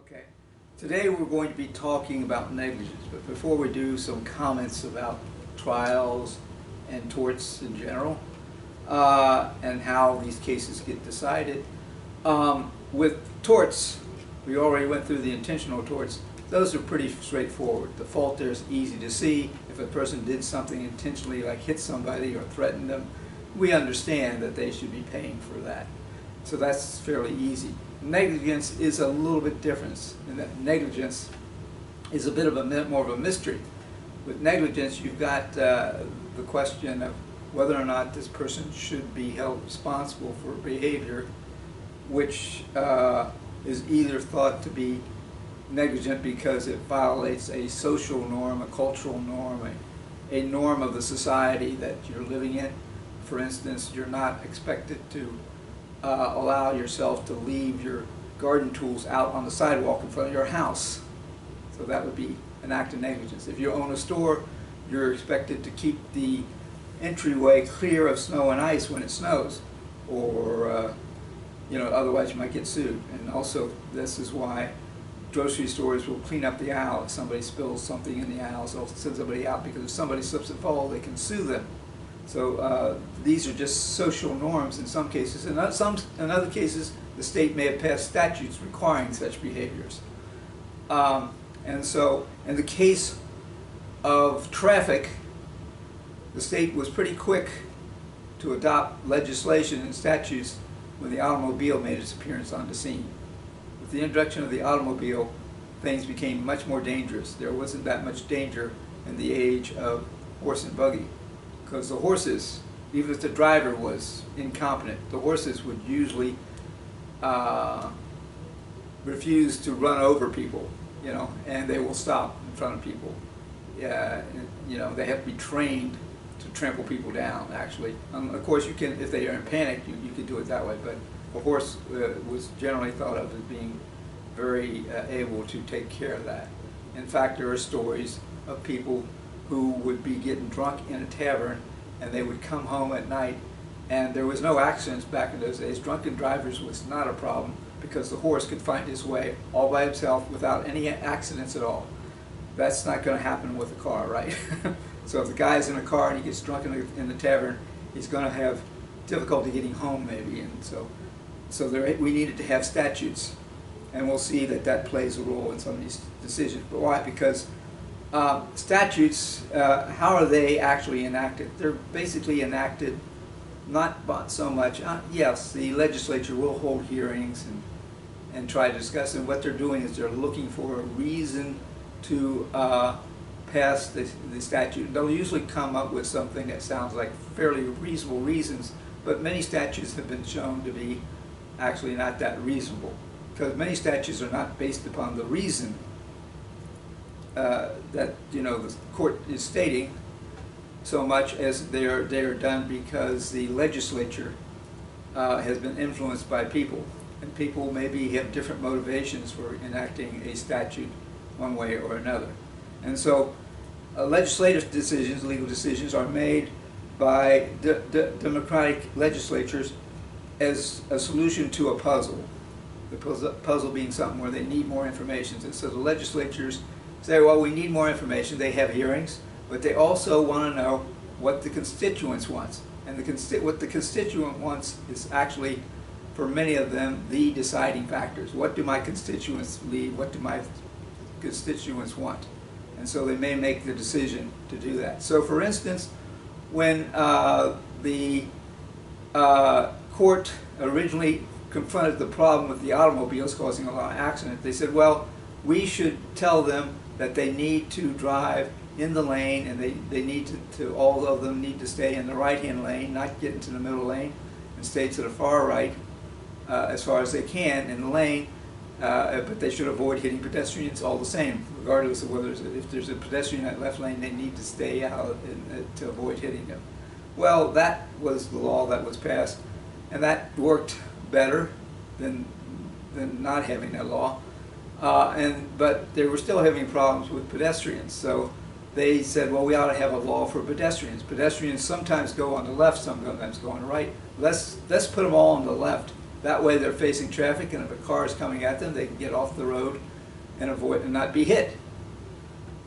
Okay. Today we're going to be talking about negligence, but before we do, some comments about trials and torts in general, and how these cases get decided. With torts, we already went through the intentional torts. Those are pretty straightforward. The fault there is easy to see. If a person did something intentionally, like hit somebody or threatened them, we understand that they should be paying for that. So that's fairly easy. Negligence is a little bit different, in that negligence is a bit of more of a mystery. With negligence, you've got the question of whether or not this person should be held responsible for behavior which is either thought to be negligent because it violates a social norm, a cultural norm, a norm of the society that you're living in. For instance, you're not expected to allow yourself to leave your garden tools out on the sidewalk in front of your house. So that would be an act of negligence. If you own a store, you're expected to keep the entryway clear of snow and ice when it snows, or otherwise you might get sued. And also, this is why grocery stores will clean up the aisle if somebody spills something in the aisles. They'll send somebody out, because if somebody slips and falls, they can sue them. So these are just social norms in some cases. In other cases, the state may have passed statutes requiring such behaviors. And so in the case of traffic, the state was pretty quick to adopt legislation and statutes when the automobile made its appearance on the scene. With the introduction of the automobile, things became much more dangerous. There wasn't that much danger in the age of horse and buggy, because the horses, even if the driver was incompetent, the horses would usually refuse to run over people, and they will stop in front of people. They have to be trained to trample people down, actually. Of course, you can, if they are in panic, you can do it that way, but a horse was generally thought of as being very able to take care of that. In fact, there are stories of people who would be getting drunk in a tavern, and they would come home at night, and there was no accidents back in those days. Drunken drivers was not a problem, because the horse could find his way all by himself without any accidents at all. That's not going to happen with a car, right? So if the guy's in a car and he gets drunk in the tavern, he's going to have difficulty getting home, maybe. And so we needed to have statutes, and we'll see that plays a role in some of these decisions. But why? Because statutes, how are they actually enacted? They're basically enacted not so much, yes, the legislature will hold hearings and try to discuss, and what they're doing is they're looking for a reason to pass the statute. They'll usually come up with something that sounds like fairly reasonable reasons, but many statutes have been shown to be actually not that reasonable, because many statutes are not based upon the reason that the court is stating, so much as they are done because the legislature has been influenced by people, and people maybe have different motivations for enacting a statute one way or another. And so legislative decisions, legal decisions, are made by democratic legislatures as a solution to a puzzle. The puzzle being something where they need more information. And so the legislatures say, well, we need more information. They have hearings, but they also want to know what the constituents want. And what the constituent wants is actually, for many of them, the deciding factors. What do my constituents need? What do my constituents want? And so they may make the decision to do that. So for instance, when the court originally confronted the problem with the automobiles causing a lot of accidents, they said, well, we should tell them that they need to drive in the lane, and they need to all of them need to stay in the right-hand lane, not get into the middle lane, and stay to the far right as far as they can in the lane, but they should avoid hitting pedestrians all the same, regardless of whether if there's a pedestrian in that left lane, they need to stay out to avoid hitting them. Well, that was the law that was passed, and that worked better than not having that law. But they were still having problems with pedestrians, so they said, well, we ought to have a law for pedestrians. Pedestrians sometimes go on the left, sometimes go on the right. Let's put them all on the left, That way they're facing traffic, and if a car is coming at them, they can get off the road and avoid and not be hit.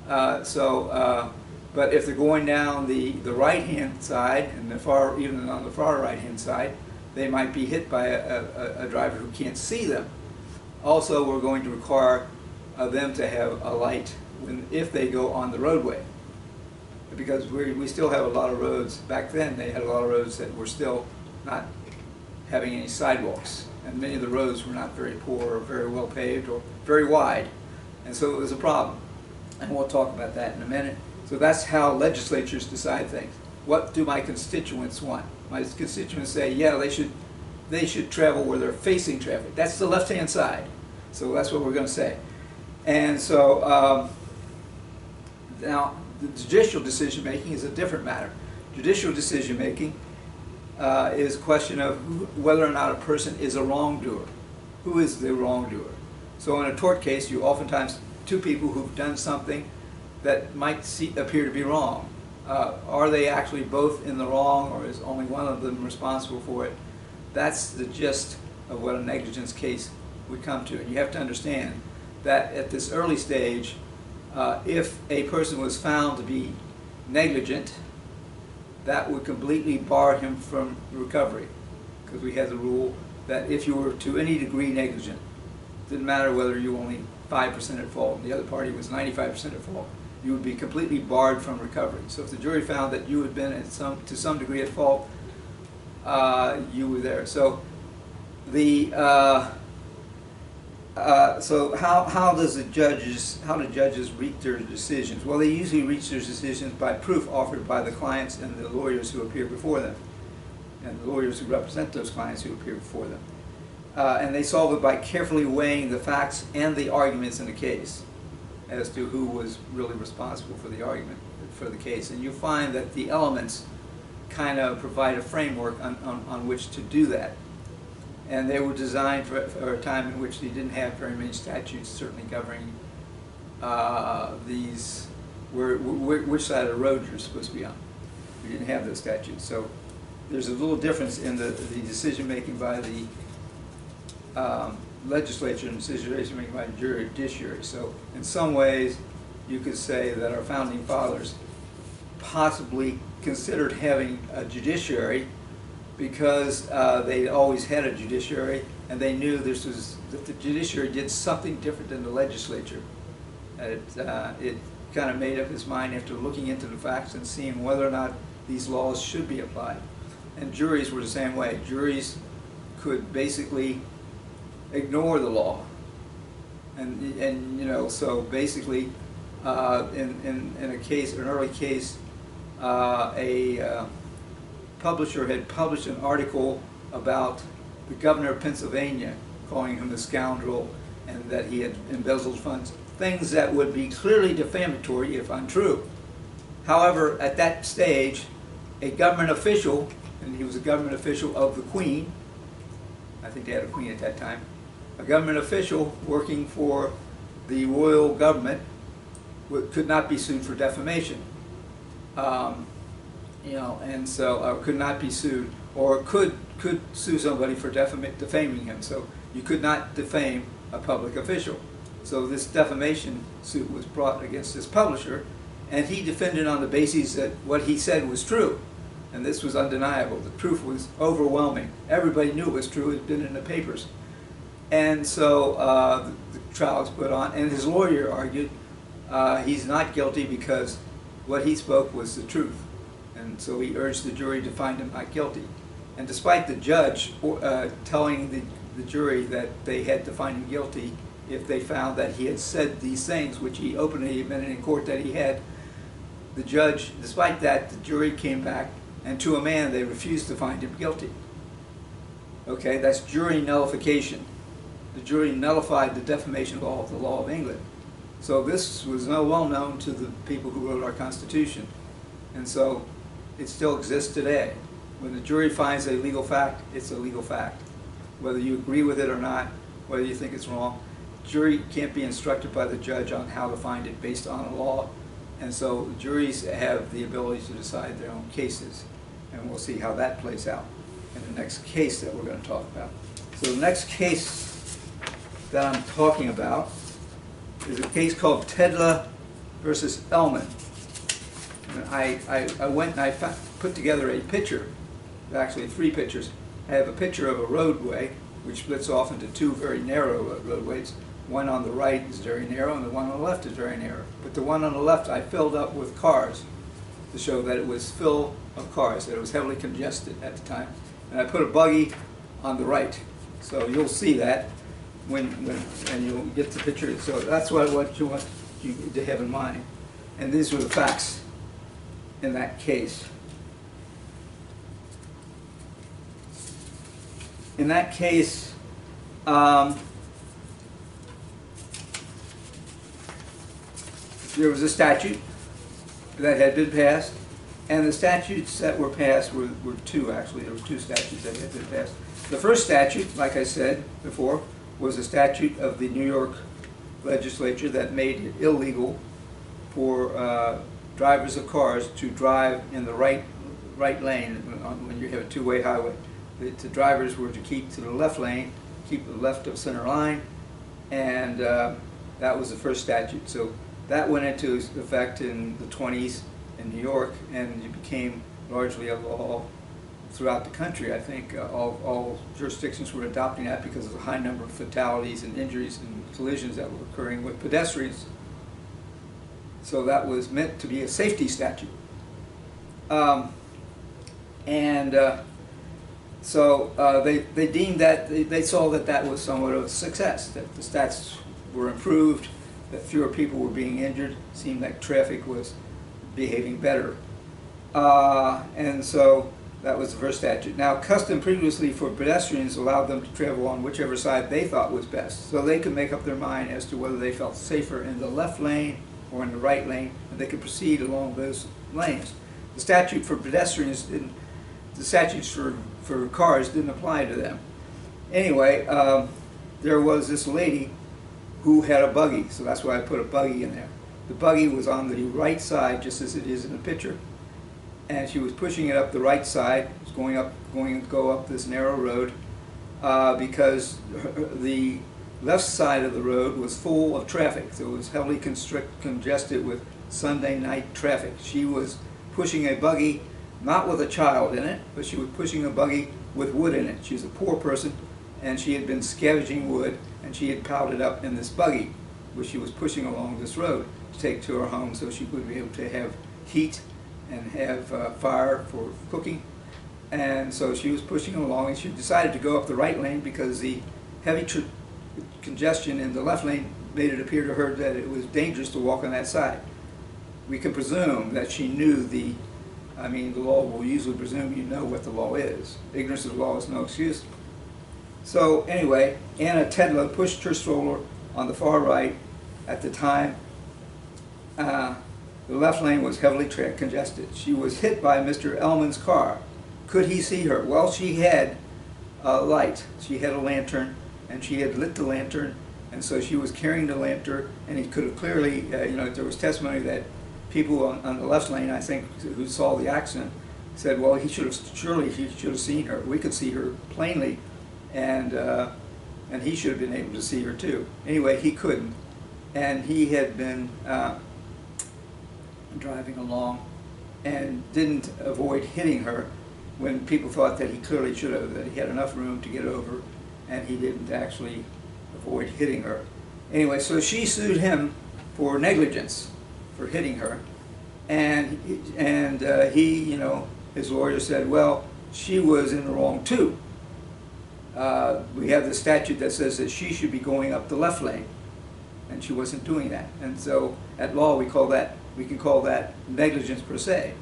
But if they're going down the right-hand side, and even on the far right-hand side, they might be hit by a driver who can't see them. Also, we're going to require them to have a light if they go on the roadway, because we still have a lot of roads. Back then, they had a lot of roads that were still not having any sidewalks, and many of the roads were not very poor or very well paved or very wide, and so it was a problem. And we'll talk about that in a minute. So that's how legislatures decide things. What do my constituents want? My constituents say, yeah, they should travel where they're facing traffic. That's the left-hand side. So that's what we're going to say. And so now the judicial decision-making is a different matter. Judicial decision-making is a question of whether or not a person is a wrongdoer. Who is the wrongdoer? So in a tort case, you oftentimes two people who've done something that might appear to be wrong. Are they actually both in the wrong, or is only one of them responsible for it? That's the gist of what a negligence case would come to. And you have to understand that at this early stage, if a person was found to be negligent, that would completely bar him from recovery, because we had the rule that if you were to any degree negligent, it didn't matter whether you were only 5% at fault and the other party was 95% at fault, you would be completely barred from recovery. So if the jury found that you had been to some degree at fault, you were there. So so how do judges reach their decisions? Well, they usually reach their decisions by proof offered by the clients and the lawyers who appear before them, and the lawyers who represent those clients who appear before them. And they solve it by carefully weighing the facts and the arguments in the case as to who was really responsible for the argument, for the case. And you find that the elements kind of provide a framework on which to do that. And they were designed for a time in which they didn't have very many statutes certainly governing which side of the road you're supposed to be on. We didn't have those statutes. So there's a little difference in the decision-making by the legislature and decision-making by the judiciary. So in some ways, you could say that our founding fathers possibly considered having a judiciary because they always had a judiciary, and they knew that the judiciary did something different than the legislature. It kind of made up its mind after looking into the facts and seeing whether or not these laws should be applied. And juries were the same way. Juries could basically ignore the law, and you know, so basically, in a case, an early case, a publisher had published an article about the governor of Pennsylvania, calling him a scoundrel and that he had embezzled funds, things that would be clearly defamatory if untrue. However, at that stage, a government official, and he was a government official of the Queen, I think they had a queen at that time, a government official working for the royal government could not be sued for defamation. You know, and so could not be sued, or could sue somebody for defaming him. So you could not defame a public official. So this defamation suit was brought against this publisher, and he defended on the basis that what he said was true, and this was undeniable. The proof was overwhelming. Everybody knew it was true. It had been in the papers. And so the trial was put on, and his lawyer argued he's not guilty because what he spoke was the truth. And so he urged the jury to find him not guilty. And despite the judge telling the jury that they had to find him guilty if they found that he had said these things, which he openly admitted in court that he had, the judge, despite that, the jury came back, and to a man they refused to find him guilty. Okay, that's jury nullification. The jury nullified the defamation law of the law of England. So this was well known to the people who wrote our Constitution. And so it still exists today. When the jury finds a legal fact, it's a legal fact. Whether you agree with it or not, whether you think it's wrong, the jury can't be instructed by the judge on how to find it based on a law. And so juries have the ability to decide their own cases. And we'll see how that plays out in the next case that we're going to talk about. So the next case that I'm talking about is a case called Tedla versus Ellman. And I went and I put together a picture, actually 3 pictures. I have a picture of a roadway which splits off into 2 very narrow roadways. One on the right is very narrow and the one on the left is very narrow. But the one on the left I filled up with cars to show that it was full of cars, that it was heavily congested at the time. And I put a buggy on the right. So you'll see that and you'll get the picture. So that's what you want you to have in mind. And these were the facts in that case. In that case, there was a statute that had been passed, and the statutes that were passed were 2, actually. There were 2 statutes that had been passed. The first statute, like I said before, was a statute of the New York legislature that made it illegal for drivers of cars to drive in the right lane when you have a 2-way highway. The drivers were to keep to the left lane, keep the left of center line, and that was the first statute. So that went into effect in the 20s in New York, and it became largely a law throughout the country. I think all jurisdictions were adopting that because of the high number of fatalities and injuries and collisions that were occurring with pedestrians. So that was meant to be a safety statute. So they deemed that, they saw that that was somewhat of a success, that the stats were improved, that fewer people were being injured, seemed like traffic was behaving better. And so that was the first statute. Now, custom previously for pedestrians allowed them to travel on whichever side they thought was best, so they could make up their mind as to whether they felt safer in the left lane or in the right lane, and they could proceed along those lanes. The statute for pedestrians didn't, the statutes for cars didn't apply to them. Anyway, there was this lady who had a buggy, so that's why I put a buggy in there. The buggy was on the right side, just as it is in the picture, and she was pushing it up the right side. It was going to go up this narrow road because the left side of the road was full of traffic, so it was heavily congested with Sunday night traffic. She was pushing a buggy, not with a child in it, but she was pushing a buggy with wood in it. She was a poor person, and she had been scavenging wood, and she had piled it up in this buggy, which she was pushing along this road to take to her home so she would be able to have heat and have fire for cooking. And so she was pushing along, and she decided to go up the right lane because the heavy congestion in the left lane made it appear to her that it was dangerous to walk on that side. We can presume that she knew the law will usually presume you know what the law is. Ignorance of the law is no excuse. So anyway, Anna Tedla pushed her stroller on the far right. At the time, the left lane was heavily congested. She was hit by Mr. Ellman's car. Could he see her? Well, she had a light. She had a lantern, and she had lit the lantern, and so she was carrying the lantern, and he could have clearly, there was testimony that people on the left lane, I think, who saw the accident, said, well, surely he should have seen her. We could see her plainly, and he should have been able to see her too. Anyway, he couldn't, and he had been driving along and didn't avoid hitting her when people thought that he clearly should have, that he had enough room to get over, and he didn't actually avoid hitting her. Anyway, so she sued him for negligence, for hitting her, and he, his lawyer said, well, she was in the wrong too. We have the statute that says that she should be going up the left lane, and she wasn't doing that. And so at law we can call that negligence per se.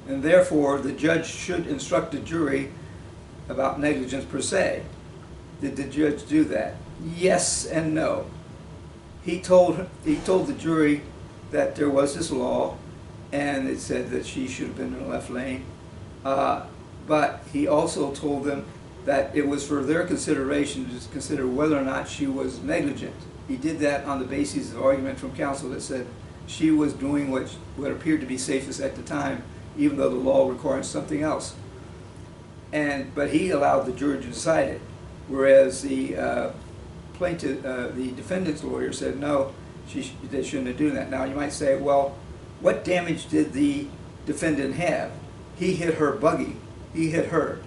And therefore the judge should instruct the jury about negligence per se. Did the judge do that? Yes and no. He told the jury that there was this law, and it said that she should have been in the left lane. But he also told them that it was for their consideration to consider whether or not she was negligent. He did that on the basis of argument from counsel that said she was doing what appeared to be safest at the time, even though the law required something else. But he allowed the jury to decide it. whereas the plaintiff, the defendant's lawyer said no, they shouldn't have done that. Now you might say, well, what damage did the defendant have? He hit her buggy. He hit her.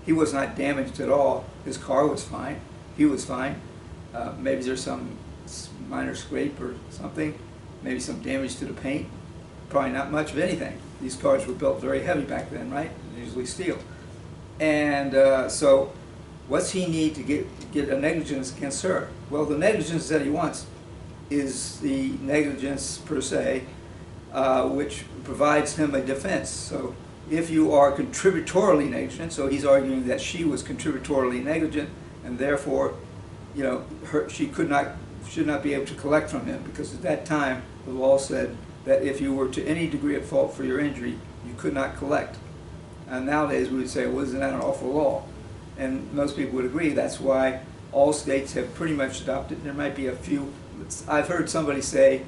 He was not damaged at all. His car was fine. He was fine. Maybe there's some minor scrape or something. Maybe some damage to the paint. Probably not much of anything. These cars were built very heavy back then, right? Usually steel. And so what's he need to get a negligence against her? Well, the negligence that he wants is the negligence per se, which provides him a defense. So if you are contributorily negligent, so he's arguing that she was contributorily negligent, and therefore, you know, she should not be able to collect from him, because at that time the law said that if you were to any degree at fault for your injury, you could not collect. And nowadays we would say, well, isn't that an awful law? And most people would agree. That's why all states have pretty much adopted. There might be a few. I've heard somebody say,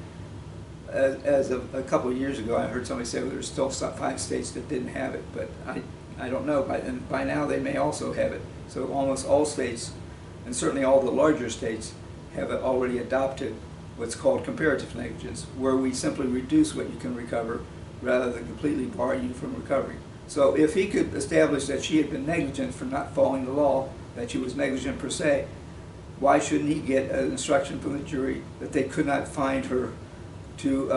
as of a couple of years ago, I heard somebody say, well, there's still 5 states that didn't have it, but I don't know. And by now they may also have it. So almost all states, and certainly all the larger states, have already adopted what's called comparative negligence, where we simply reduce what you can recover rather than completely bar you from recovery. So if he could establish that she had been negligent for not following the law, that she was negligent per se, why shouldn't he get an instruction from the jury that they could not find her to,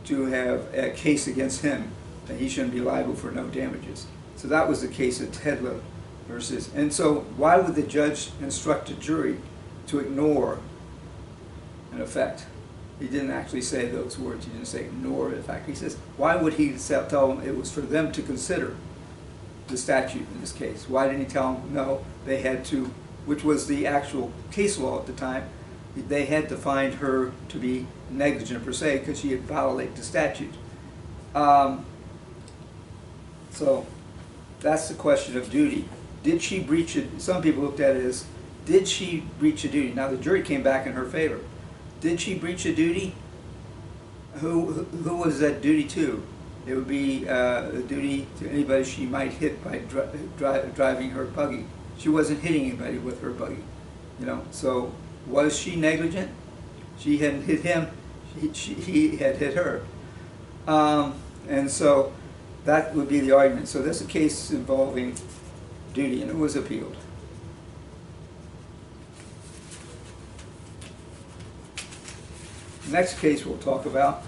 to have a case against him, that he shouldn't be liable for no damages? So that was the case of Tedler versus. And so why would the judge instruct a jury to ignore an effect? He didn't actually say those words. He didn't say ignore the fact. He says, why would he tell them it was for them to consider the statute in this case? Why didn't he tell them, no, they had to, which was the actual case law at the time, they had to find her to be negligent per se because she had violated the statute. So that's the question of duty. Did she breach it? Some people looked at it as, did she breach a duty? Now the jury came back in her favor. Did she breach a duty? Who was that duty to? It would be a duty to anybody she might hit by driving her buggy. She wasn't hitting anybody with her buggy, you know. So was she negligent? She hadn't hit him. He had hit her, and so that would be the argument. So this is a case involving duty, and it was appealed. Next case we'll talk about,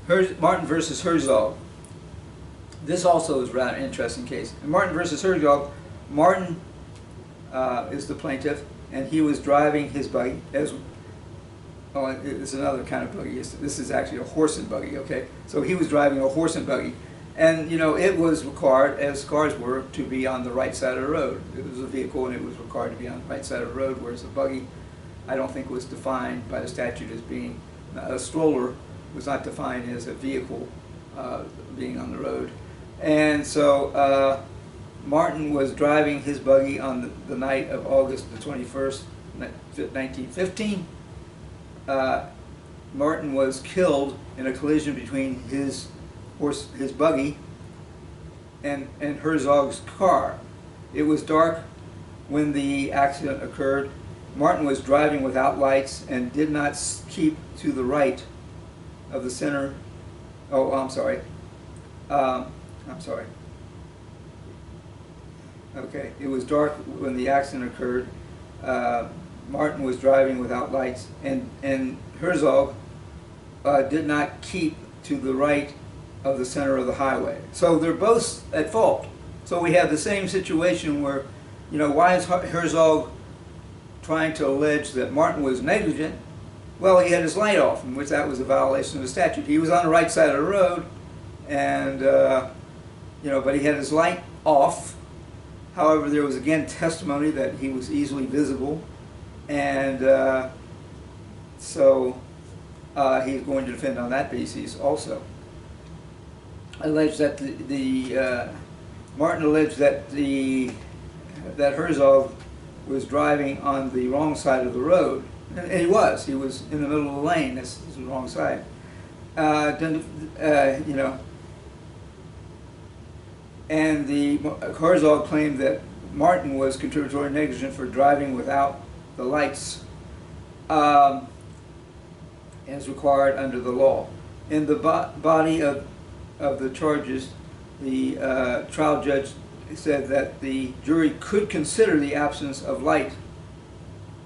Martin versus Herzog. This also is a rather interesting case. In Martin versus Herzog, Martin is the plaintiff, and he was driving his buggy. It's another kind of buggy. This is actually a horse and buggy, okay? So he was driving a horse and buggy. And, you know, it was required, as cars were, to be on the right side of the road. It was a vehicle, and it was required to be on the right side of the road, whereas a buggy, I don't think, was defined by the statute as being, a stroller was not defined as a vehicle being on the road. And so Martin was driving his buggy on the night of August the 21st, 1915. Martin was killed in a collision between his buggy and Herzog's car. It was dark when the accident occurred. Martin was driving without lights and did not keep to the right of the center. Oh, I'm sorry. Okay, it was dark when the accident occurred. Martin was driving without lights, and Herzog did not keep to the right of the center of the highway. So they're both at fault. So we have the same situation where, you know, why is Herzog trying to allege that Martin was negligent? Well, he had his light off, in which that was a violation of the statute. He was on the right side of the road, and you know, but he had his light off. However, there was again testimony that he was easily visible, and so he's going to defend on that basis also. Alleged that Martin alleged that that Herzog was driving on the wrong side of the road, and he was in the middle of the lane. This is the wrong side. You know, And the Herzog claimed that Martin was contributory negligent for driving without the lights as required under the law. In the body of the charges, the trial judge said that the jury could consider the absence of light.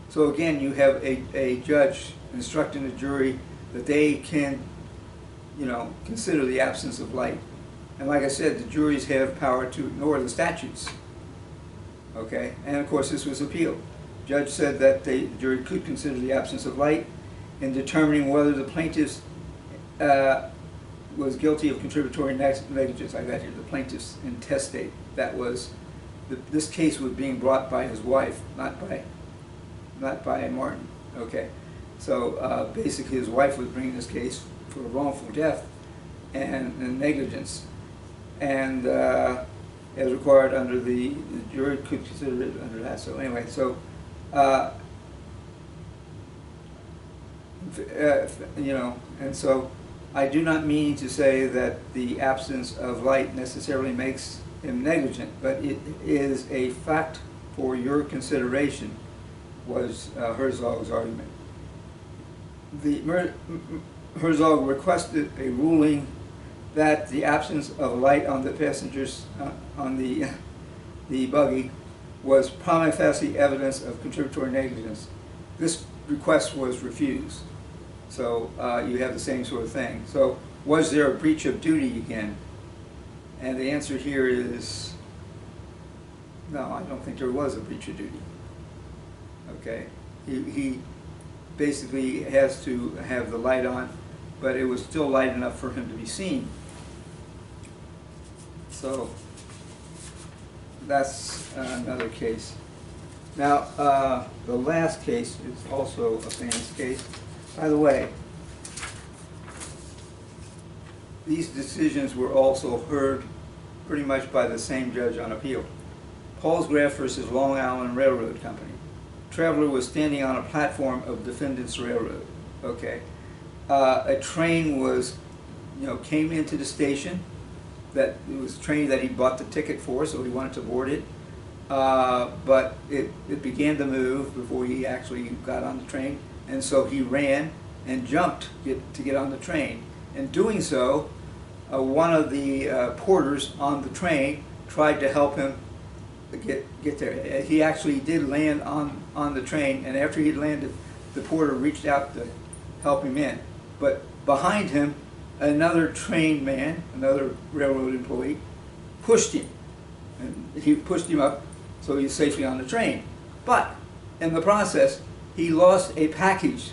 So again, you have a judge instructing the jury that they can, you know, consider the absence of light. And like I said, the juries have power to ignore the statutes. Okay, and of course this was appealed. The judge said that the jury could consider the absence of light in determining whether the plaintiff was guilty of contributory negligence. I got here, the plaintiff's intestate. That was, this case was being brought by his wife, not by Martin. Okay, so basically his wife was bringing this case for wrongful death and negligence, and as required under the jury could consider it under that. So anyway, so you know, and so I do not mean to say that the absence of light necessarily makes him negligent, but it is a fact for your consideration, was Herzog's argument. Herzog requested a ruling that the absence of light on the passengers on the buggy was prima facie evidence of contributory negligence. This request was refused. So you have the same sort of thing. So was there a breach of duty again? And the answer here is no, I don't think there was a breach of duty. Okay, he basically has to have the light on, but it was still light enough for him to be seen. So that's another case. Now, the last case is also a famous case. By the way, these decisions were also heard pretty much by the same judge on appeal. Paulsgraf versus Long Island Railroad Company. Traveler was standing on a platform of defendant's railroad. Okay, a train was, came into the station. That it was a train that he bought the ticket for, so he wanted to board it. But it began to move before he actually got on the train, and so he ran and jumped to get on the train. In doing so, one of the porters on the train tried to help him get there. He actually did land on the train, and after he'd landed, the porter reached out to help him in. But behind him, another train man, another railroad employee, pushed him. And he pushed him up so he was safely on the train. But in the process, he lost a package,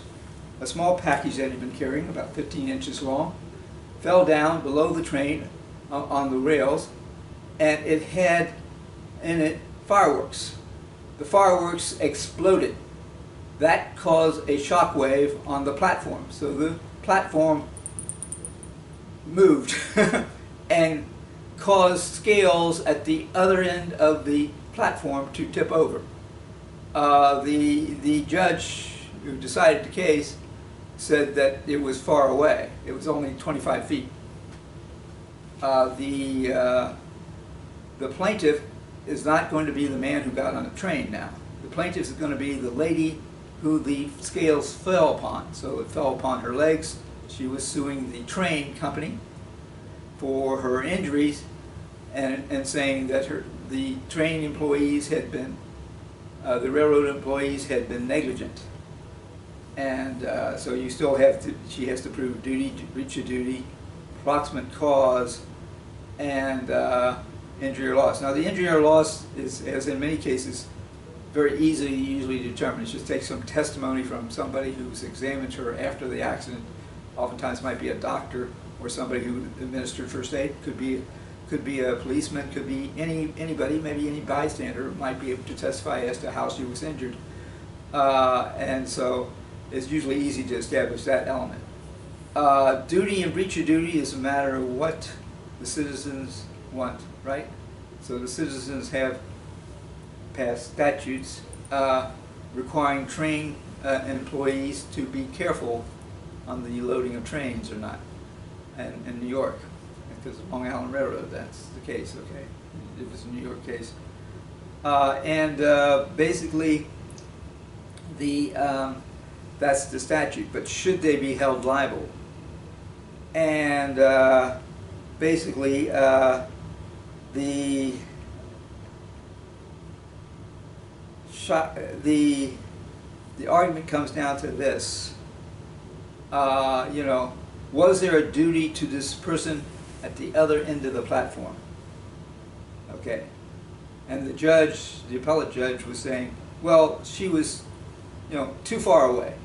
a small package that he'd been carrying, about 15 inches long, fell down below the train on the rails, and it had in it fireworks. The fireworks exploded. That caused a shock wave on the platform. So the platform moved and caused scales at the other end of the platform to tip over. The judge who decided the case said that it was far away. It was only 25 feet. The plaintiff is not going to be the man who got on the train now. The plaintiff is going to be the lady who the scales fell upon. So it fell upon her legs. She was suing the train company for her injuries and saying that the train employees had been, the railroad employees had been negligent. And so you still have to, she has to prove duty, breach of duty, proximate cause, and injury or loss. Now the injury or loss is, as in many cases, very usually determined. It just takes some testimony from somebody who's examined her after the accident. Oftentimes might be a doctor or somebody who administered first aid. Could be a policeman, could be anybody, maybe any bystander might be able to testify as to how she was injured. And so it's usually easy to establish that element. Duty and breach of duty is a matter of what the citizens want, right? So the citizens have passed statutes requiring train employees to be careful on the loading of trains or not in New York. because of Long Island Railroad, that's the case, okay? It was a New York case. Basically, that's the statute, but should they be held liable? And basically, the argument comes down to this. You know, was there a duty to this person at the other end of the platform? Okay. And the judge, the appellate judge, was saying, well, she was, you know, too far away.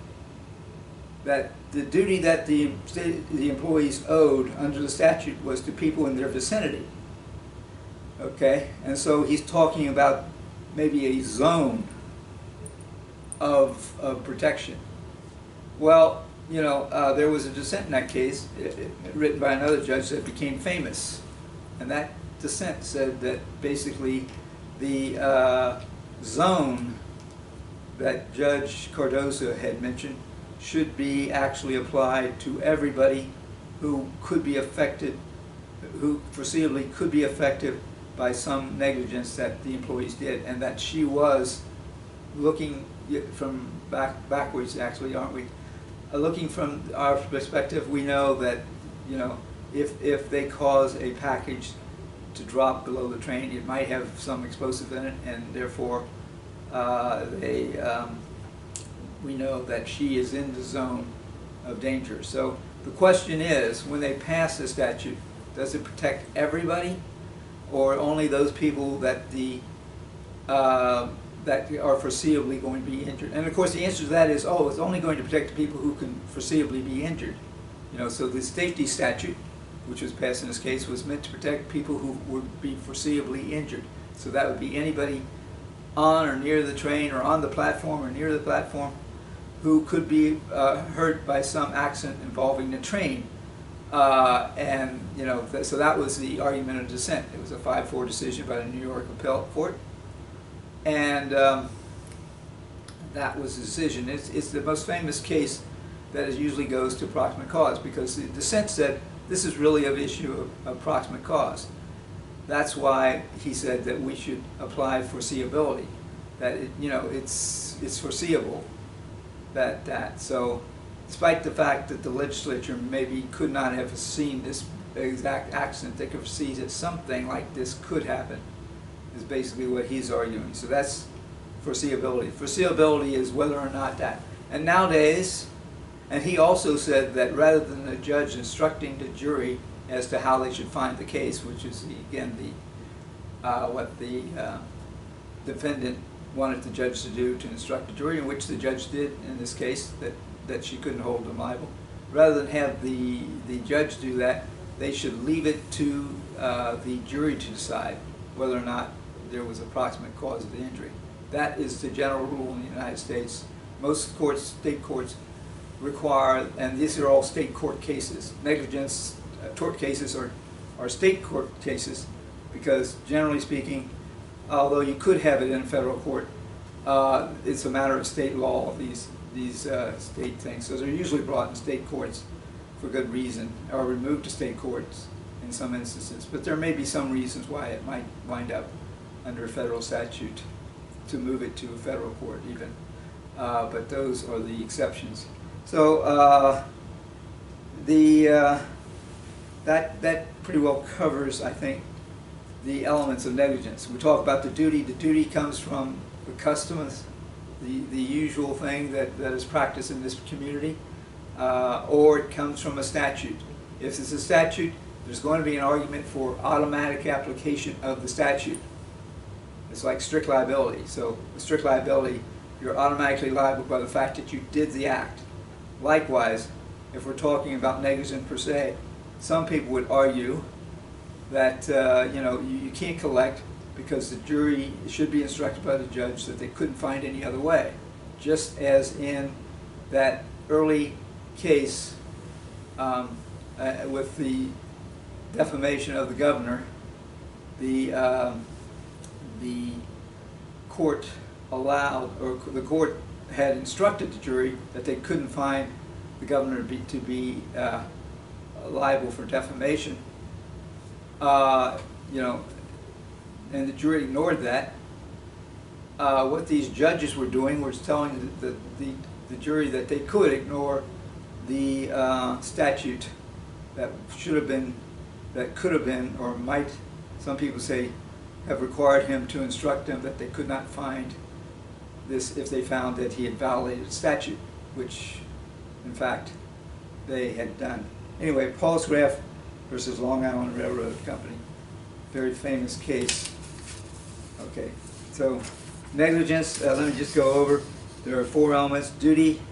That the duty that the employees owed under the statute was to people in their vicinity. Okay? And so he's talking about maybe a zone of protection. Well, you know, there was a dissent in that case, written by another judge that became famous. And that dissent said that basically the zone that Judge Cardozo had mentioned should be actually applied to everybody who could be affected, who foreseeably could be affected by some negligence that the employees did, and that she was looking from backwards, actually, aren't we? Looking from our perspective, we know that, you know, if they cause a package to drop below the train, it might have some explosive in it, and therefore we know that she is in the zone of danger. So the question is, when they pass the statute, does it protect everybody, or only those people that that are foreseeably going to be injured? And of course the answer to that is, oh, it's only going to protect the people who can foreseeably be injured. You know, so the safety statute, which was passed in this case, was meant to protect people who would be foreseeably injured. So that would be anybody on or near the train or on the platform or near the platform who could be hurt by some accident involving the train. And, you know, so that was the argument of dissent. It was a 5-4 decision by the New York Appellate Court. And that was the decision. It's the most famous case that usually goes to proximate cause, because the dissent said this is really an issue of proximate cause. That's why he said that we should apply foreseeability, that you know, it's foreseeable that. So despite the fact that the legislature maybe could not have seen this exact accident, they could foresee that something like this could happen, is basically what he's arguing. So that's foreseeability. Foreseeability is whether or not that. And nowadays, and he also said that rather than the judge instructing the jury as to how they should find the case, which is again what the defendant wanted the judge to do, to instruct the jury, in which the judge did in this case, that she couldn't hold them liable. Rather than have the judge do that, they should leave it to the jury to decide whether or not there was a proximate cause of the injury. That is the general rule in the United States. Most courts, state courts, require, and these are all state court cases. Negligence tort cases are state court cases, because generally speaking, although you could have it in a federal court, it's a matter of state law, these state things. So they're usually brought in state courts for good reason, or removed to state courts in some instances. But there may be some reasons why it might wind up under a federal statute to move it to a federal court even. But those are the exceptions. So that pretty well covers, I think, the elements of negligence. We talk about the duty. The duty comes from the customs, the usual thing that is practiced in this community, or it comes from a statute. If it's a statute, there's going to be an argument for automatic application of the statute. It's like strict liability. So with strict liability, you're automatically liable by the fact that you did the act. Likewise, if we're talking about negligence per se, some people would argue that you know, you can't collect because the jury should be instructed by the judge that they couldn't find any other way. Just as in that early case with the defamation of the governor, the court allowed, or the court had instructed the jury that they couldn't find the governor to be liable for defamation, you know, and the jury ignored that. What these judges were doing was telling the jury that they could ignore the statute that should have been, that could have been, or might, some people say, have required him to instruct them that they could not find this if they found that he had violated statute, which in fact they had done. Anyway, Paulsgraf versus Long Island Railroad Company, very famous case. Okay, so negligence, let me just go over. There are 4 elements: duty,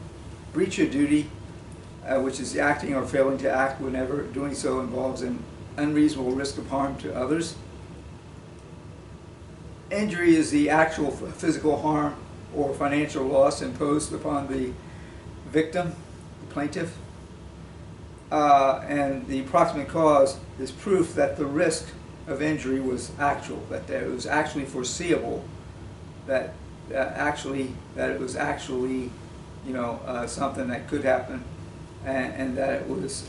breach of duty, which is acting or failing to act whenever doing so involves an unreasonable risk of harm to others. Injury is the actual physical harm or financial loss imposed upon the victim, the plaintiff. And the proximate cause is proof that the risk of injury was actual, that it was actually foreseeable, that it was actually, something that could happen, and that it was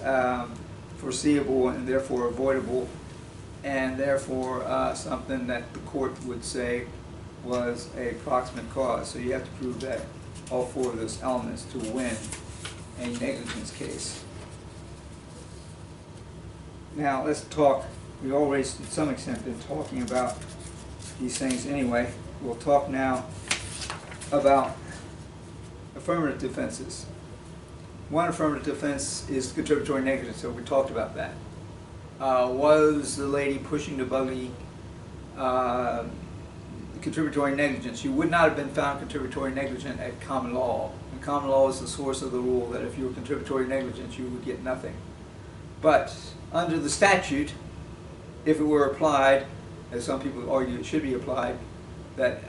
foreseeable and therefore avoidable, and therefore something that the court would say was a proximate cause. So you have to prove that all 4 of those elements to win a negligence case. Now let's talk, we've already to some extent been talking about these things anyway. We'll talk now about affirmative defenses. One affirmative defense is contributory negligence, so we talked about that. Was the lady pushing the buggy contributory negligence? You would not have been found contributory negligent at common law. And common law is the source of the rule that if you were contributory negligence, you would get nothing. But under the statute, if it were applied, as some people argue it should be applied, that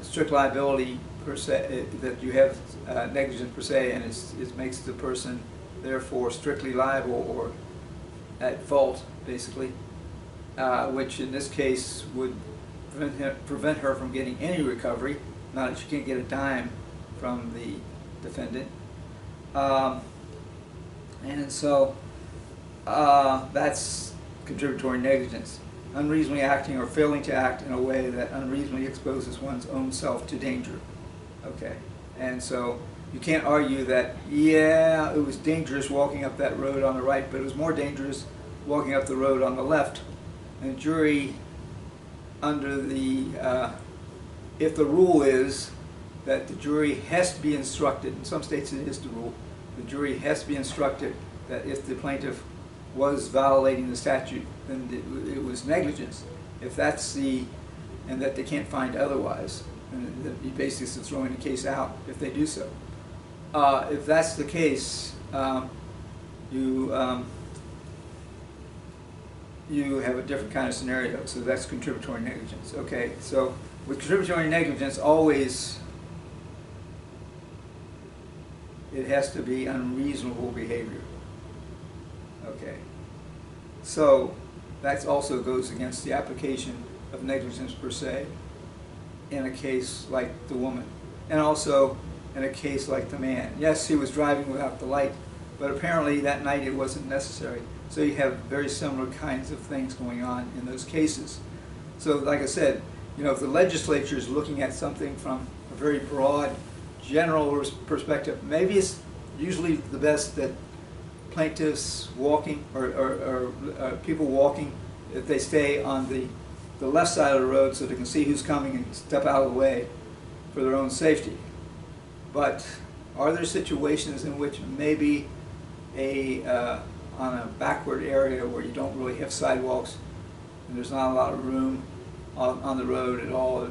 strict liability per se, that you have negligence per se, and it makes the person therefore strictly liable or at fault, basically, which in this case would prevent her from getting any recovery, not that she can't get a dime from the defendant. And so that's contributory negligence. Unreasonably acting or failing to act in a way that unreasonably exposes one's own self to danger. Okay, and so you can't argue that, yeah, it was dangerous walking up that road on the right, but it was more dangerous walking up the road on the left. And the jury, under the, if the rule is that the jury has to be instructed, in some states it is the rule, the jury has to be instructed that if the plaintiff was violating the statute, then it was negligence. If that's and that they can't find otherwise, and you basically is throwing the case out if they do so. If that's the case, you have a different kind of scenario. So that's contributory negligence. Okay, so with contributory negligence, always it has to be unreasonable behavior. Okay, so that also goes against the application of negligence per se in a case like the woman, and also in a case like the man. Yes, he was driving without the light, but apparently that night it wasn't necessary. So you have very similar kinds of things going on in those cases. So like I said, if the legislature is looking at something from a very broad, general perspective, maybe it's usually the best that plaintiffs walking or people walking, if they stay on the left side of the road so they can see who's coming and step out of the way for their own safety. But are there situations in which maybe on a backward area where you don't really have sidewalks and there's not a lot of room on the road at all,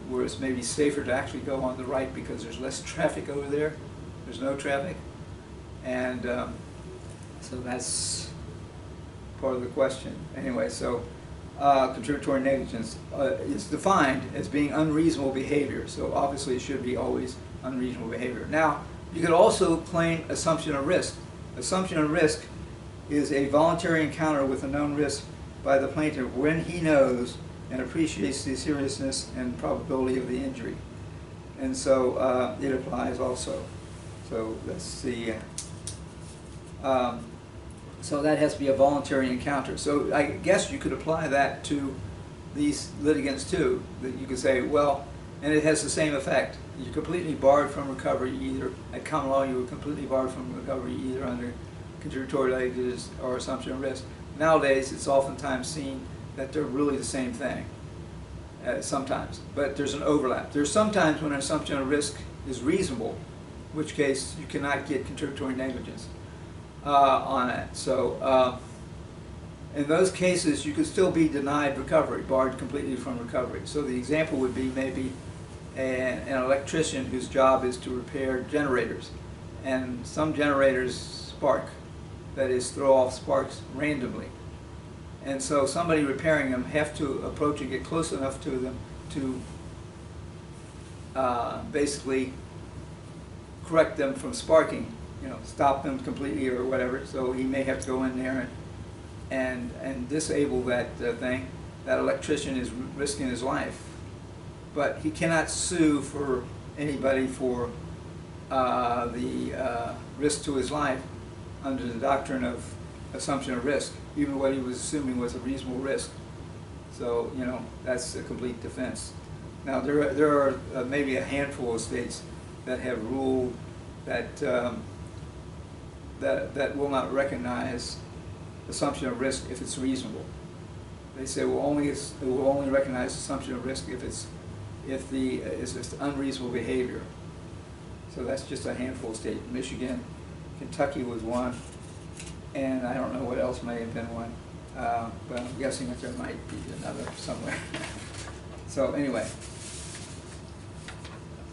where it's maybe safer to actually go on the right because there's less traffic over there? There's no traffic, and so that's part of the question. Anyway, so contributory negligence is defined as being unreasonable behavior, so obviously it should be always unreasonable behavior. Now, you could also claim assumption of risk. Assumption of risk is a voluntary encounter with a known risk by the plaintiff when he knows and appreciates the seriousness and probability of the injury. And so it applies also. So let's see. So that has to be a voluntary encounter. So I guess you could apply that to these litigants too. That you could say, well, and it has the same effect. You're completely barred from recovery either. At common law, you were completely barred from recovery either under contributory negligence or assumption of risk. Nowadays, it's oftentimes seen that they're really the same thing. Sometimes, but there's an overlap. There's sometimes when an assumption of risk is reasonable, in which case you cannot get contributory negligence on it. So in those cases, you could still be denied recovery, barred completely from recovery. So the example would be maybe an electrician whose job is to repair generators, and some generators spark, that is, throw off sparks randomly. And so somebody repairing them have to approach and get close enough to them to basically correct them from sparking, stop them completely or whatever. So he may have to go in there and disable that thing. That electrician is risking his life. But he cannot sue for anybody for the risk to his life under the doctrine of assumption of risk, even what he was assuming was a reasonable risk. So, that's a complete defense. Now, there are maybe a handful of states that have ruled that that will not recognize assumption of risk if it's reasonable. They say it will only recognize assumption of risk if it's unreasonable behavior. So that's just a handful of states. Michigan, Kentucky was one, and I don't know what else may have been one, but I'm guessing that there might be another somewhere. So anyway,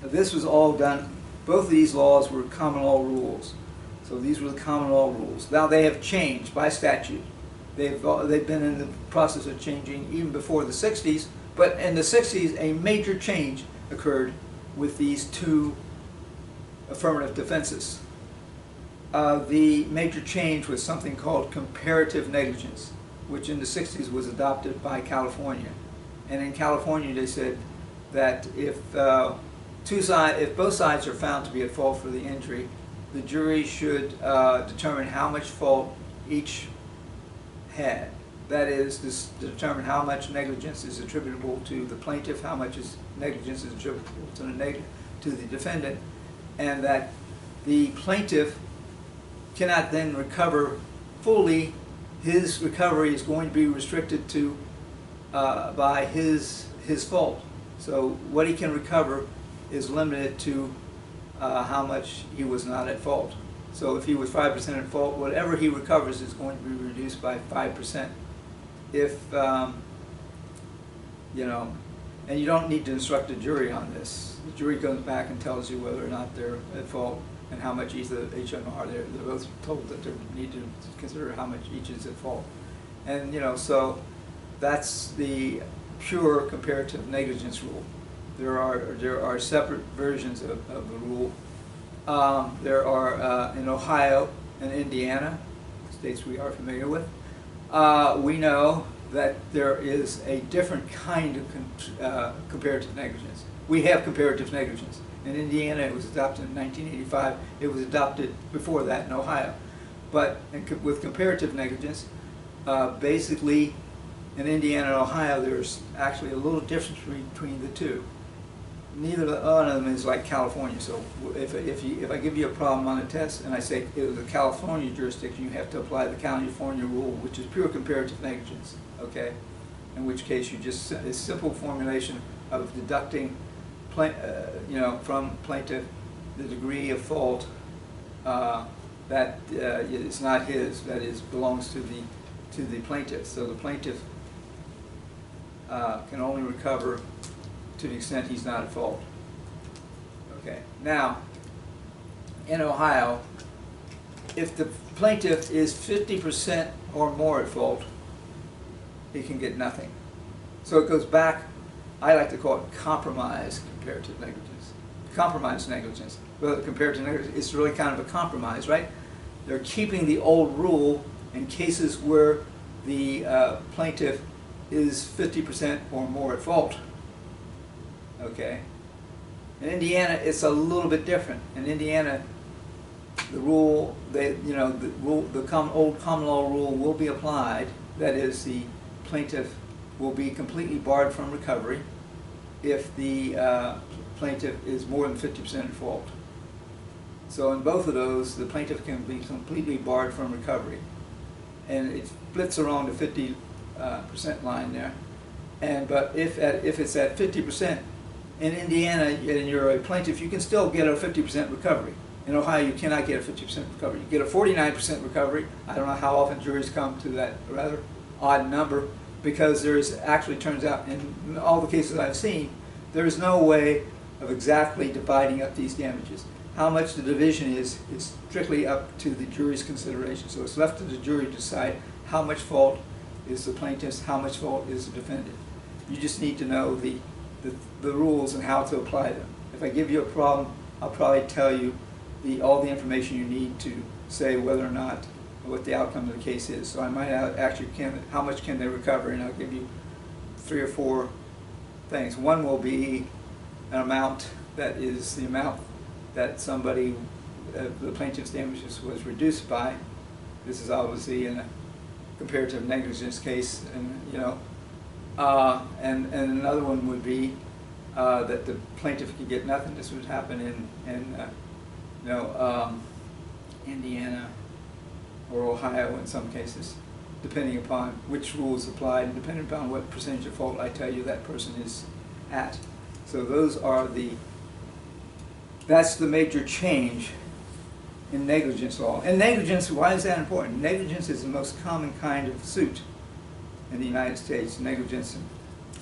this was all done. Both of these laws were common law rules. So these were the common law rules. Now they have changed by statute. They've been in the process of changing even before the 60s, but in the 60s a major change occurred with these two affirmative defenses. The major change was something called comparative negligence, which in the 60s was adopted by California. And in California they said that if both sides are found to be at fault for the injury, the jury should determine how much fault each had. That is, to determine how much negligence is attributable to the plaintiff, how much negligence is attributable to the defendant, and that the plaintiff cannot then recover fully. His recovery is going to be restricted to by his fault. So what he can recover is limited to how much he was not at fault. So if he was 5% at fault, whatever he recovers is going to be reduced by 5%. If and you don't need to instruct a jury on this. The jury comes back and tells you whether or not they're at fault and how much each of them are. They're both told that they need to consider how much each is at fault. And so that's the pure comparative negligence rule. There are separate versions of the rule. There are in Ohio and Indiana, states we are familiar with. We know that there is a different kind of comparative negligence. We have comparative negligence. In Indiana, it was adopted in 1985. It was adopted before that in Ohio. But with comparative negligence, basically, in Indiana and Ohio, there's actually a little difference between the two. Neither one of them is like California. So if I give you a problem on a test and I say it was a California jurisdiction, you have to apply the California rule, which is pure comparative negligence. Okay, in which case you just a simple formulation of deducting, from plaintiff the degree of fault that is not his, that is belongs to the plaintiff. So the plaintiff can only recover to the extent he's not at fault. Okay. Now, in Ohio, if the plaintiff is 50% or more at fault, he can get nothing. So it goes back, I like to call it compromise comparative negligence. Compromise negligence. Well, comparative negligence is really kind of a compromise, right? They're keeping the old rule in cases where the plaintiff is 50% or more at fault. Okay. In Indiana, it's a little bit different. In Indiana, the rule, the old common law rule will be applied. That is, the plaintiff will be completely barred from recovery if the plaintiff is more than 50% at fault. So in both of those, the plaintiff can be completely barred from recovery. And it splits around the 50% line there. But if it's at 50%, in Indiana, and you're a plaintiff, you can still get a 50% recovery. In Ohio, you cannot get a 50% recovery. You get a 49% recovery. I don't know how often juries come to that rather odd number, because there is actually, turns out, in all the cases I've seen, there is no way of exactly dividing up these damages. How much the division is strictly up to the jury's consideration. So it's left to the jury to decide how much fault is the plaintiff's, how much fault is the defendant. You just need to know the rules and how to apply them. If I give you a problem, I'll probably tell you all the information you need to say whether or not what the outcome of the case is. So I might actually, how much can they recover, and I'll give you 3 or 4 things. One will be an amount that is the amount that somebody, the plaintiff's damages was reduced by. This is obviously in a comparative negligence case, and and another one would be that the plaintiff could get nothing. This would happen in Indiana or Ohio in some cases, depending upon which rules apply and depending upon what percentage of fault I tell you that person is at. So that's the major change in negligence law. And negligence, why is that important? Negligence is the most common kind of suit in the United States, negligence in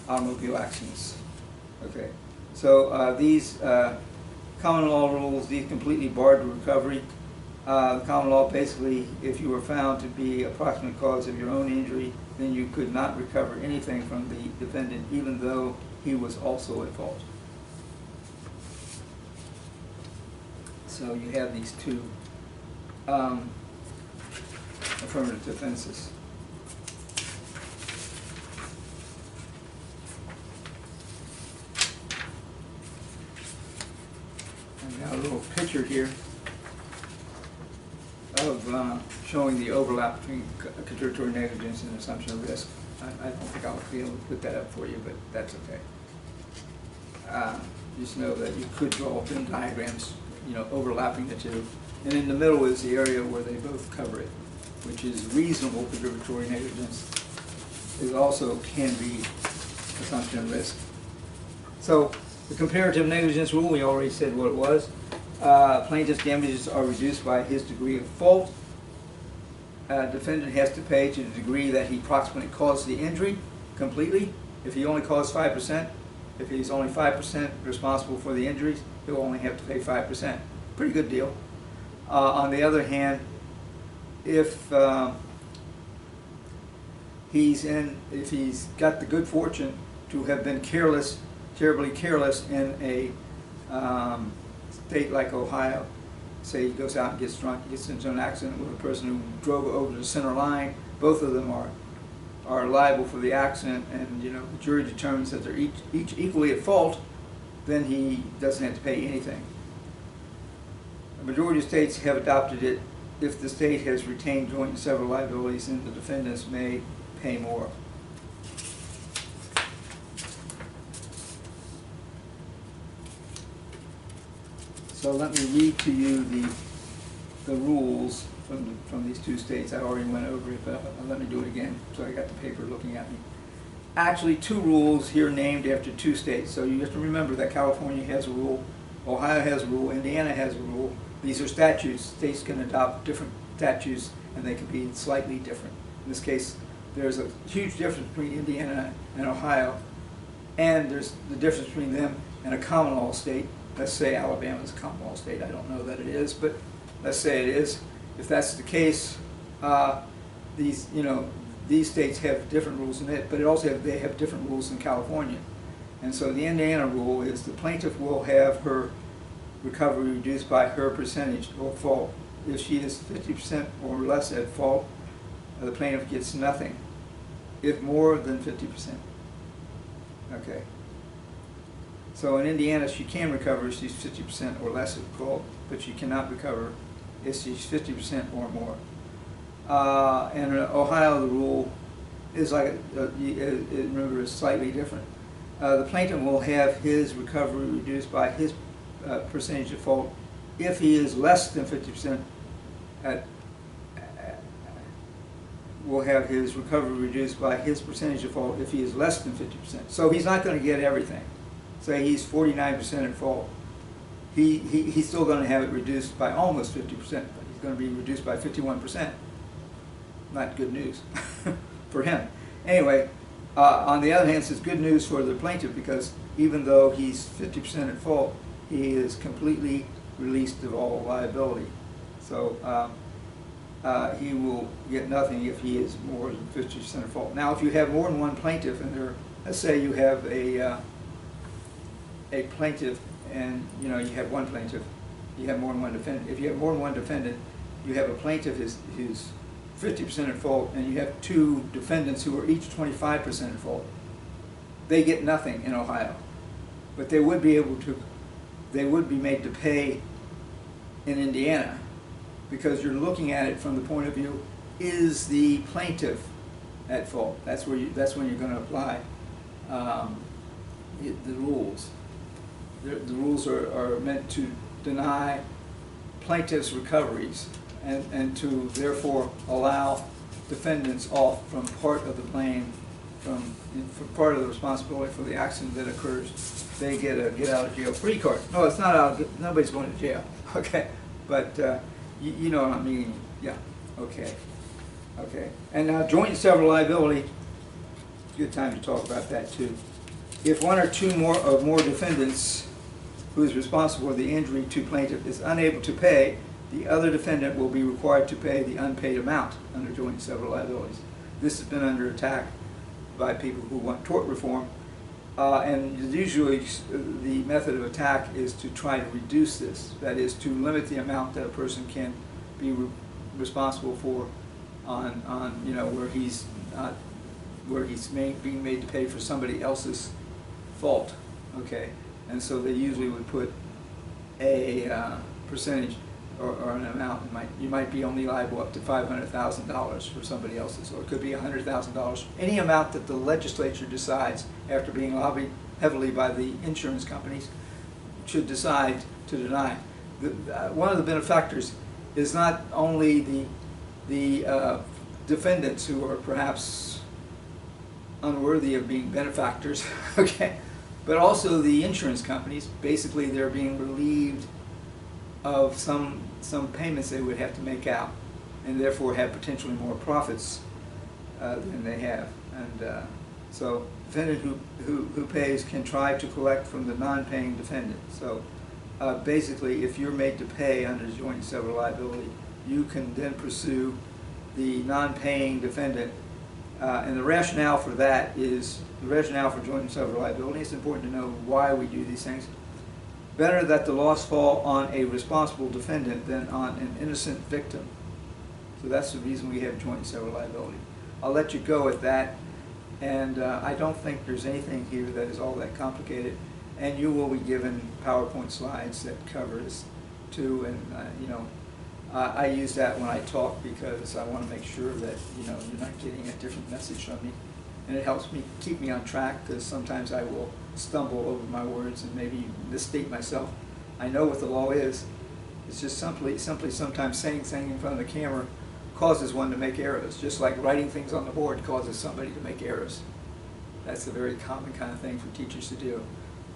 automobile accidents. Okay, so these common law rules, these completely barred recovery. The common law, basically, if you were found to be a proximate cause of your own injury, then you could not recover anything from the defendant, even though he was also at fault. So you have these 2 affirmative defenses. I've got a little picture here of showing the overlap between contributory negligence and assumption of risk. I don't think I'll be able to put that up for you, but that's okay. Just know that you could draw Venn diagrams, overlapping the 2. And in the middle is the area where they both cover it, which is reasonable contributory negligence. It also can be assumption of risk. So the comparative negligence rule, we already said what it was. Plaintiff's damages are reduced by his degree of fault. Defendant has to pay to the degree that he proximately caused the injury completely. If he only caused 5%, if he's only 5% responsible for the injuries, he'll only have to pay 5%. Pretty good deal. On the other hand, if he's got the good fortune to have been careless, terribly careless in a state like Ohio, say he goes out and gets drunk, gets into an accident with a person who drove over the center line, both of them are liable for the accident, and the jury determines that they're each equally at fault, then he doesn't have to pay anything. The majority of states have adopted it. If the state has retained joint and several liabilities, then the defendants may pay more. So let me read to you the rules from these 2 states. I already went over it, but let me do it again. So I got the paper looking at me. Actually, 2 rules here named after 2 states. So you have to remember that California has a rule, Ohio has a rule, Indiana has a rule. These are statutes. States can adopt different statutes, and they can be slightly different. In this case, there's a huge difference between Indiana and Ohio, and there's the difference between them and a common law state. Let's say Alabama is a common law state. I don't know that it is, but let's say it is. If that's the case, these states have different rules in it, but they have different rules in California. And so the Indiana rule is the plaintiff will have her recovery reduced by her percentage or fault. If she is 50% or less at fault, the plaintiff gets nothing. If more than 50%. Okay. So in Indiana, she can recover if she's 50% or less at fault, but she cannot recover if she's 50% or more. And in Ohio, the rule is like, remember, it's slightly different. The plaintiff will have his recovery reduced by his percentage of fault if he is less than 50% will have his recovery reduced by his percentage of fault if he is less than 50%. So he's not going to get everything. Say he's 49% at fault. He's still going to have it reduced by almost 50%, but he's going to be reduced by 51%. Not good news for him. Anyway, on the other hand, it's good news for the plaintiff, because even though he's 50% at fault, he is completely released of all liability. So he will get nothing if he is more than 50% at fault. Now, if you have more than one plaintiff, and let's say you have a plaintiff, and you have one plaintiff, you have more than one defendant. If you have more than one defendant, you have a plaintiff who's 50% at fault, and you have two defendants who are each 25% at fault. They get nothing in Ohio, but they would be made to pay in Indiana, because you're looking at it from the point of view, is the plaintiff at fault? That's when you're going to apply the rules. The rules are meant to deny plaintiffs' recoveries, and to therefore allow defendants off from part of the blame, from part of the responsibility for the accident that occurs. They get a get out of jail free card. No, it's not out. Nobody's going to jail. Okay, but you know what I mean. Yeah. Okay. Okay. And now joint and several liability. Good time to talk about that too. If one or two more defendants who is responsible for the injury to plaintiff is unable to pay, the other defendant will be required to pay the unpaid amount under joint and several liabilities. This has been under attack by people who want tort reform, and usually the method of attack is to try to reduce this. That is, to limit the amount that a person can be responsible for on where he's being made to pay for somebody else's fault. Okay, and so they usually would put a percentage or an amount. You might be only liable up to $500,000 for somebody else's, or it could be $100,000. Any amount that the legislature decides, after being lobbied heavily by the insurance companies, should decide to deny. One of the benefactors is not only the defendants who are perhaps unworthy of being benefactors, okay, but also the insurance companies. Basically, they're being relieved of some payments they would have to make out, and therefore have potentially more profits than they have. And so defendant who pays can try to collect from the non-paying defendant. So basically, if you're made to pay under joint and several liability, you can then pursue the non-paying defendant. And the rationale for that is, the rationale for joint and several liability, it's important to know why we do these things. Better that the loss fall on a responsible defendant than on an innocent victim. So that's the reason we have joint and several liability. I'll let you go at that, and I don't think there's anything here that is all that complicated, and you will be given PowerPoint slides that cover this too, and I use that when I talk because I want to make sure that you're not getting a different message from me, and it helps me keep me on track, because sometimes I will stumble over my words and maybe misstate myself. I know what the law is. It's just simply sometimes saying something in front of the camera causes one to make errors, just like writing things on the board causes somebody to make errors. That's a very common kind of thing for teachers to do.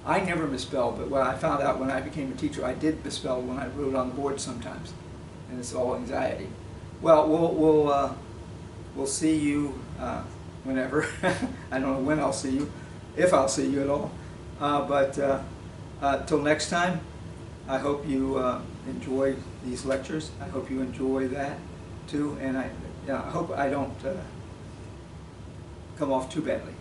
I never misspell, but what I found out when I became a teacher, I did misspell when I wrote on the board sometimes, and it's all anxiety. Well, we'll see you whenever. I don't know when I'll see you, if I'll see you at all. But till next time, I hope you enjoy these lectures. I hope you enjoy that too, and I hope I don't come off too badly.